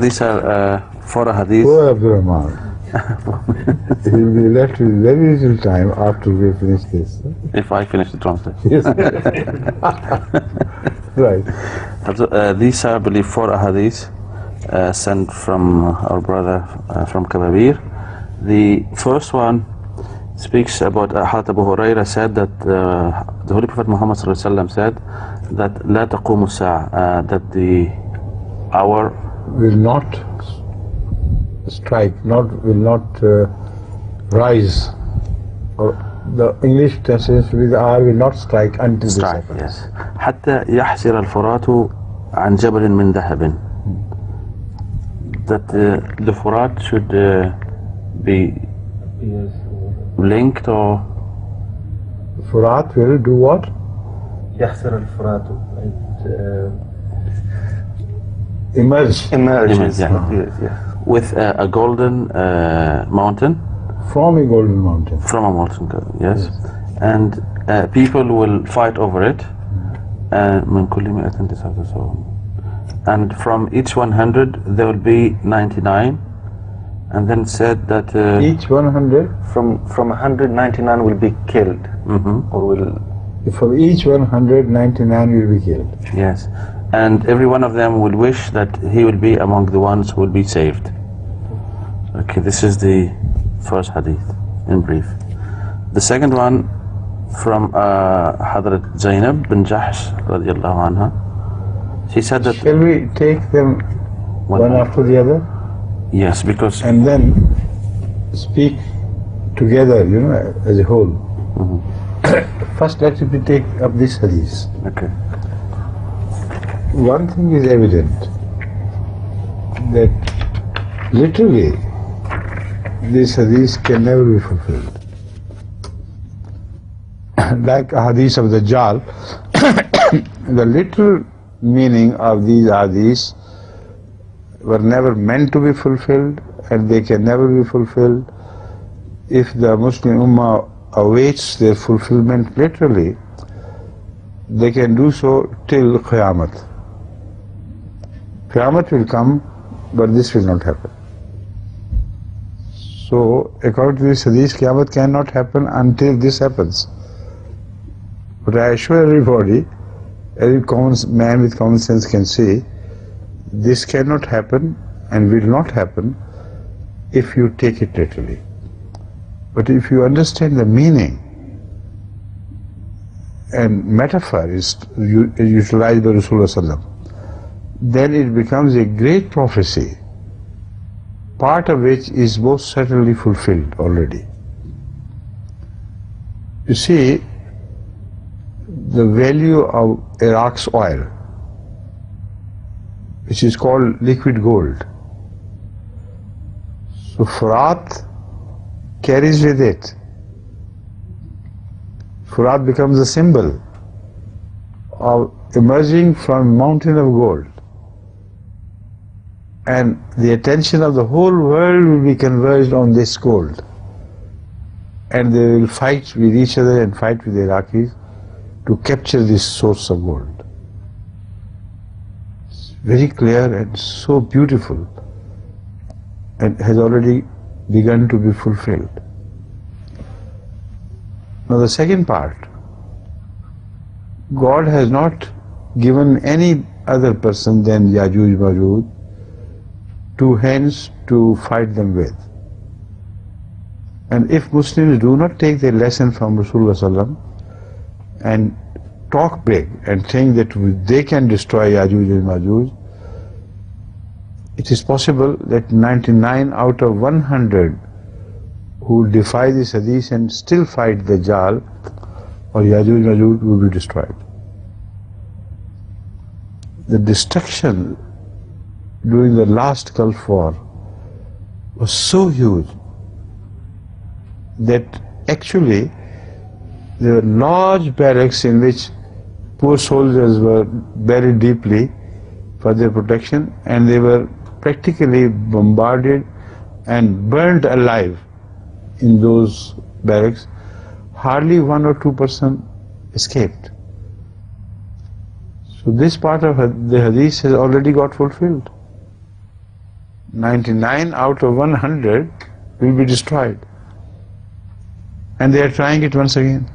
These are for a hadith. Poor Abdurrahman. He will be left with very little time after we finish this. If I finish the translation. Yes. Right. These are, I believe, 4 ahadith sent from our brother from Kababir. The first one speaks about Hadith Abu Huraira said that the Holy Prophet Muhammad said that لا تقوم الساعة, that the hour will not strike, will not rise, or the English translation will be the hour will not strike until this happens. Yes. حتى يحسر الفرات عن جبل من ذهب. That the Furat should be linked, or Furat will do what? يحسر الفرات. Emerge. Yeah. With a golden mountain. From a golden mountain. From a mountain, yes. And people will fight over it. And from each 100 there will be 99. And then said that each 100 from 199 will be killed. Or will from each 199 will be killed. Yes. And every one of them will wish that he will be among the ones who will be saved. Okay, this is the first hadith in brief. The second one from Hadrat Zainab bin Jahsh radiallahu anha. She said that... Shall we take them one after the other? Yes, because... And then speak together, as a whole. First, let me take up this hadith. Okay. One thing is evident, that literally this hadith can never be fulfilled. Like a hadith of Dajjal, the literal meaning of these hadiths were never meant to be fulfilled, and they can never be fulfilled. If the Muslim Ummah awaits their fulfillment literally, they can do so till Qiyamah. Qiyamah will come, but this will not happen. So, according to this hadith, Qiyamah cannot happen until this happens. But I assure everybody, every common man with common sense can see, this cannot happen and will not happen if you take it literally. But if you understand the meaning, and metaphor is utilized by Rasulullah, then it becomes a great prophecy, part of which is most certainly fulfilled already. You see, the value of Iraq's oil, which is called liquid gold. So Furat carries with it. Furat becomes a symbol of emerging from a mountain of gold. And the attention of the whole world will be converged on this gold. And they will fight with each other and fight with the Iraqis to capture this source of gold. It's very clear and so beautiful, and has already begun to be fulfilled. Now the second part, God has not given any other person than Yajooj Majooj 2 hands to fight them with. And if Muslims do not take their lesson from Rasulullah and talk big and think that they can destroy Yajooj and Majooj, it is possible that 99 out of 100 who defy this hadith and still fight Dajjal or Yajooj Majooj will be destroyed. The destruction during the last Gulf War was so huge that actually there were large barracks in which poor soldiers were buried deeply for their protection, and they were practically bombarded and burned alive in those barracks. Hardly 1 or 2% escaped. So this part of the hadith has already got fulfilled. 99 out of 100 will be destroyed. And they are trying it once again.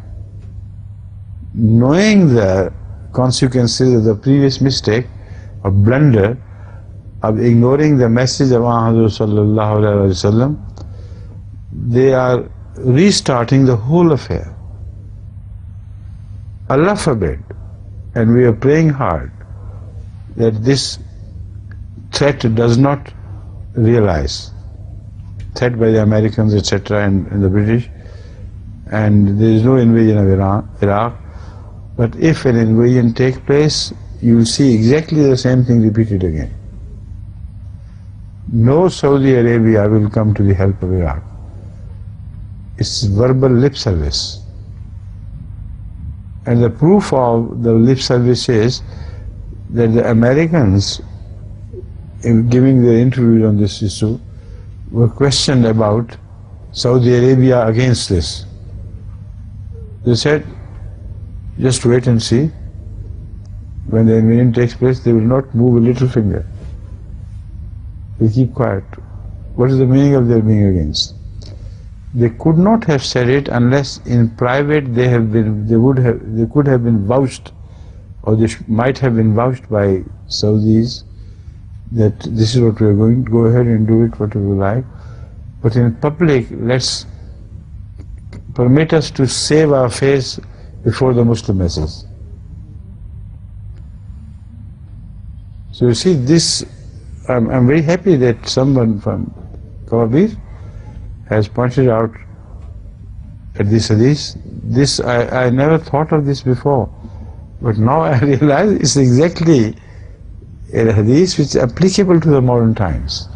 Knowing the consequences of the previous mistake, of blunder, of ignoring the message of Muhammad sallallahu alaihi wasallam, they are restarting the whole affair. Allah forbid, and we are praying hard that this threat does not realize. Threat by the Americans, etc., and the British, and there is no invasion of Iraq. But if an invasion takes place, you will see exactly the same thing repeated again. No Saudi Arabia will come to the help of Iraq. It's verbal lip service. And the proof of the lip service is that the Americans, in giving their interviews on this issue, were questioned about Saudi Arabia against this. They said, just wait and see. When the invasion takes place, they will not move a little finger. They keep quiet. What is the meaning of their being against? They could not have said it unless in private they could have been vouched, or they might have been vouched by Saudis that this is what we are going to go ahead and do it whatever we like. But in public, let's permit us to save our face before the Muslim masses. So you see this, I'm very happy that someone from Kabir has pointed out at this hadith. This, I never thought of this before, but now I realize it's exactly a hadith which is applicable to the modern times.